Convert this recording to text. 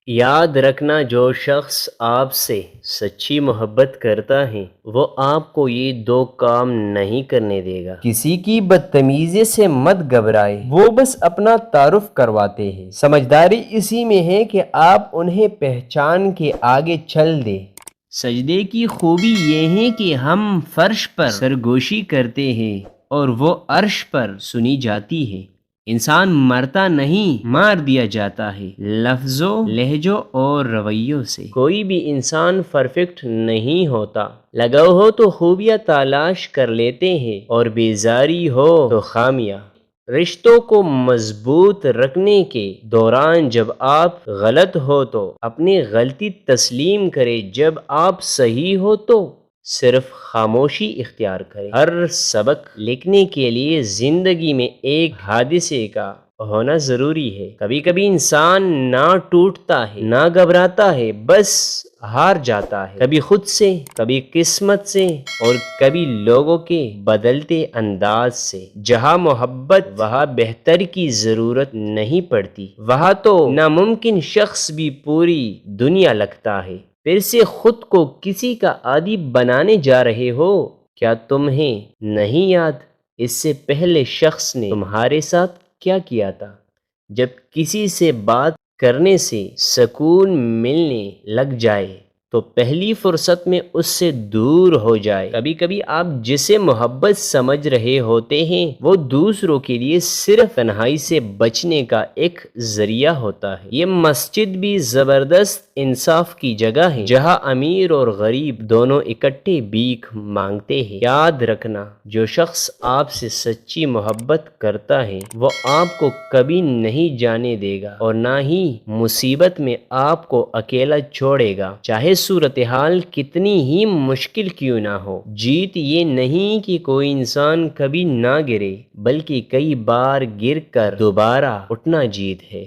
یاد رکھنا جو شخص آپ سے سچی محبت کرتا ہے وہ آپ کو یہ دو کام نہیں کرنے دے گا۔ کسی کی بدتمیزی سے مت گھبرائے، وہ بس اپنا تعارف کرواتے ہیں۔ سمجھداری اسی میں ہے کہ آپ انہیں پہچان کے آگے چل دیں۔ سجدے کی خوبی یہ ہے کہ ہم فرش پر سرگوشی کرتے ہیں اور وہ عرش پر سنی جاتی ہے۔ انسان مرتا نہیں، مار دیا جاتا ہے، لفظوں، لہجوں اور رویوں سے۔ کوئی بھی انسان پرفیکٹ نہیں ہوتا۔ لگاؤ ہو تو خوبیاں تلاش کر لیتے ہیں اور بیزاری ہو تو خامیاں۔ رشتوں کو مضبوط رکھنے کے دوران جب آپ غلط ہو تو اپنی غلطی تسلیم کریں، جب آپ صحیح ہو تو صرف خاموشی اختیار کریں۔ ہر سبق لکھنے کے لیے زندگی میں ایک حادثے کا ہونا ضروری ہے۔ کبھی کبھی انسان نہ ٹوٹتا ہے، نہ گھبراتا ہے، بس ہار جاتا ہے، کبھی خود سے، کبھی قسمت سے اور کبھی لوگوں کے بدلتے انداز سے۔ جہاں محبت وہاں بہتر کی ضرورت نہیں پڑتی، وہاں تو ناممکن شخص بھی پوری دنیا لگتا ہے۔ پھر سے خود کو کسی کا عادی بنانے جا رہے ہو؟ کیا تمہیں نہیں یاد اس سے پہلے شخص نے تمہارے ساتھ کیا کیا تھا؟ جب کسی سے بات کرنے سے سکون ملنے لگ جائے تو پہلی فرصت میں اس سے دور ہو جائے۔ کبھی کبھی آپ جسے محبت سمجھ رہے ہوتے ہیں وہ دوسروں کے لیے صرف تنہائی سے بچنے کا ایک ذریعہ ہوتا ہے۔ یہ مسجد بھی زبردست انصاف کی جگہ ہے جہاں امیر اور غریب دونوں اکٹھے بھیک مانگتے ہیں۔ یاد رکھنا جو شخص آپ سے سچی محبت کرتا ہے وہ آپ کو کبھی نہیں جانے دے گا اور نہ ہی مصیبت میں آپ کو اکیلا چھوڑے گا، چاہے صورتحال کتنی ہی مشکل کیوں نہ ہو۔ جیت یہ نہیں کہ کوئی انسان کبھی نہ گرے، بلکہ کئی بار گر کر دوبارہ اٹھنا جیت ہے۔